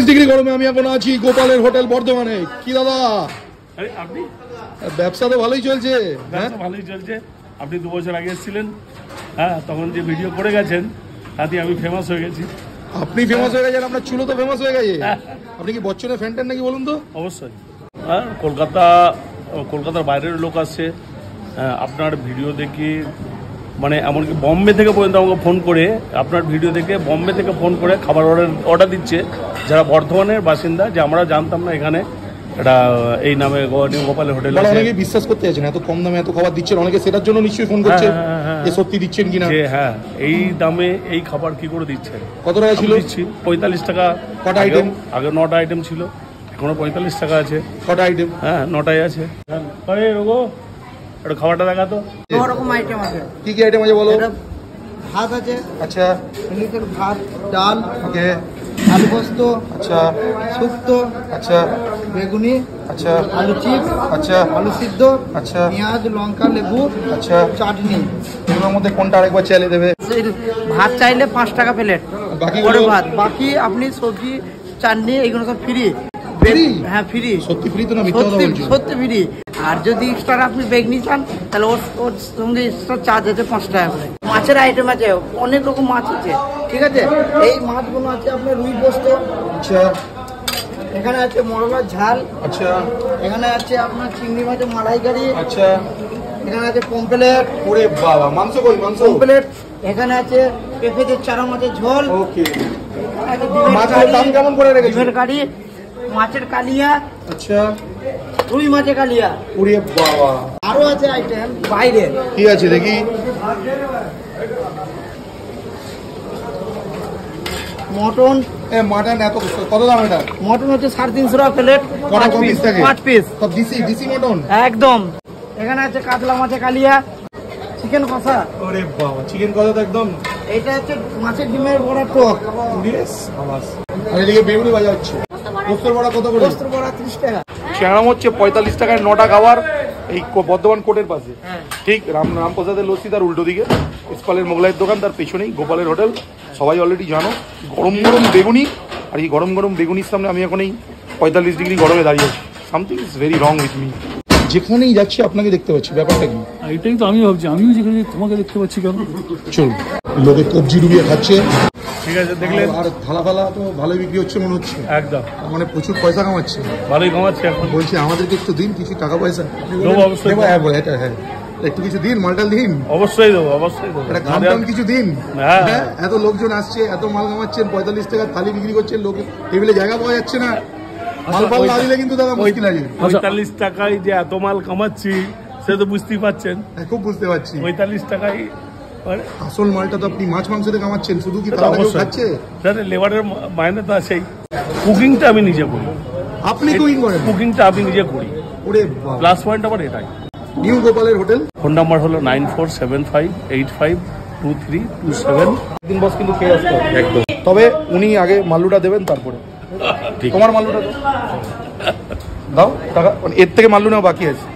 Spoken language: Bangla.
ডিগ্রি গরমে আমি এখন আছি গোপালের হোটেল বর্ধমানে। কি দাদা আপনি ব্যবসা তো ভালোই চলছে? ভালোই চলছে। আপনি 2 বছর আগে এসেছিলেন, হ্যাঁ, তখন যে ভিডিও করে গেছেন তাতে আমি ফেমাস হয়ে গেছি। আপনি ফেমাস হয়ে গেছেন, আপনার চুলো তো ফেমাস হয়ে গেছে। আপনি কি বচ্চনের ফ্যান ট্যান নাকি বলুন তো? অবশ্যই। হ্যাঁ, কলকাতার বাইরের লোক আসছে আপনার ভিডিও দেখে, মানে এমনকি বম্বে থেকে পর্যন্ত আমাকে ফোন করে, আপনার ভিডিও দেখে বম্বে থেকে ফোন করে খাবার অর্ডার দিচ্ছে, যারা বর্ধমানের বাসিন্দা, যে আমরা জানতাম না এখানে এটা এই নামে গোপালের হোটেল আছে। অনেকে বিশ্বাস করতে চাইছেন এত কম দামে এত খাবার দিচ্ছেন, অনেকে সেটার জন্য নিশ্চয়ই ফোন করছে যে সত্যি দিচ্ছেন কিনা। হ্যাঁ, এই দামে এই খাবার কি করে দিচ্ছেন? কত টাকা ছিল? 45 টাকা। কটা আইটেম? আগে 9টা আইটেম ছিল, এখনো 45 টাকা আছে। কটা আইটেম? হ্যাঁ, 9টাই আছে। আরে রোগো, এটা খাবারটা দেখা তো। রকম আইটেম আছে। কি কি আইটেম আছে বলো? ভাত আছে, আচ্ছা, এমনিতে ভাত, ডাল, ওকে, আলু পোস্ত, আচ্ছা, শুক্তো, আচ্ছা, বেগুনি, আচ্ছা, আলু চিপস, আচ্ছা, আলু সিদ্ধ, আচ্ছা, পেঁয়াজ, লঙ্কা, লেবু, আচ্ছা, চাটনি। এগুলোর মধ্যে কোনটা আরেকবার চাইলে দেবে? ভাত চাইলে 5 টাকা প্লেট, বাকি ভাত। বাকি আপনি সবজি, চাটনি এগুলো সব ফ্রি। হ্যাঁ, ফ্রি। সত্যি ফ্রি তো না মিথ্যা কথা বলছো? সত্যি ফ্রি। আর যদি এক্সট্রা আপনি বেগনি চান তাহলে ওর সঙ্গে এক্সট্রা চার্জ আছে 5 টাকা করে। মাছের আইটেম আছে, অনেক রকম মাছ আছে, ঠিক আছে। এই মাছগুলো আছে আপনার রুই পোস্ত, আচ্ছা, এখানে আছে মরলার ঝাল, আচ্ছা, এখানে আছে আপনার চিংড়ি মাছের মালাইকারি, আচ্ছা, এখানে আছে পমপ্লেট। ওরে বাবা, মাংস কই? মাংস পমপ্লেট। এখানে আছে পেঁপেদের চারা মাছের ঝোল। ওকে। মাছের দাম কেমন করে রেখেছো? ডিমের কারি, মাছের কালিয়া, আচ্ছা, রুই মাছের কালিয়া। ওরে বাবা, আরো আছে আইটেম বাইরে। কি আছে দেখি? মটন। মাটন এত কত দাম এটা? মটন হচ্ছে 350 টাকা প্লেট। 5 পিস থাকে? 5 পিস সব দিশি মটন একদম। এখানে আছে কাতলা মাছের কালিয়া, চিকেন কষা। ওরে বাবা, চিকেন কষা তো একদম। এটা হচ্ছে মাছের ডিমের বড়া টক। আর এদিকে বেগুনি ভাজা হচ্ছে। পোস্তর বড়া কত করে? পোস্তর বড়া 30 টাকা। সেরাম হচ্ছে 45 টাকায় 9টা খাবার, এই বর্ধমান কোর্টের পাশে। ঠিক রামপ্রসাদের লস্যি তার উল্টো দিকে ইস্পালের মোগলাইয়ের দোকান, তার পেছনেই গোপালের হোটেল। সবাই অলরেডি জানো। গরম গরম বেগুনি, আর এই গরম গরম বেগুনির সামনে আমি এখন এই 45 ডিগ্রি গরমে দাঁড়িয়ে আছি। Something is very wrong with me. যেখানেই যাচ্ছি আপনাকে দেখতে পাচ্ছি, ব্যাপারটা কি? এটাই তো আমি ভাবছি, আমিও যেখানে তোমাকে দেখতে পাচ্ছি কেন। চল, লোকে কবজি ডুবিয়ে খাচ্ছে, ঠিক আছে, দেখলেন। আর থালা ফালা তো ভালোই বিক্রি হচ্ছে মনে হচ্ছে। একদম, মানে প্রচুর পয়সা কামাচ্ছে। ভালোই কামাচ্ছে এখন। বলছি আমাদেরকে একটু দিন কিছু টাকা পয়সা। অবশ্যই। হ্যাঁ, একটু কিছু দিন, মালটাল দিন। অবশ্যই দেবো, অবশ্যই দেবো। একটা খাম টাম কিছু দিন। হ্যাঁ, এত লোকজন আসছে, এত মাল কামাচ্ছেন, 45 টাকা থালি বিক্রি করছেন, লোকে টেবিলে জায়গা পাওয়া যাচ্ছে না। মাল ফাল না দিলে কিন্তু দাদা মুশকিল আছে। 45 টাকায় যে এত মাল কামাচ্ছি সে তো বুঝতেই পারছেন। খুব বুঝতে পারছি। 45 টাকায় আসল মালটা তো আপনি মাছ মাংসতে কামাচ্ছেন, শুধু কি তারা কেউ খাচ্ছে? লেবারের মাইনে তো আছেই। কুকিংটা আমি নিজে করি। আপনি কুকিং করেন? কুকিংটা আমি নিজে করি। ওরে প্লাস পয়েন্ট আবার এটাই। নিউ গোপালের হোটেল। ফোন নাম্বার হলো 9475852327। দিন বস কিন্তু খেয়ে আসতে হবে একদম। তবে উনি আগে মাল্লুটা দেবেন, তারপরে তোমার মাল্লুটা দাও। টাকা এর থেকে মাল্লু নেওয়া বাকি আছে।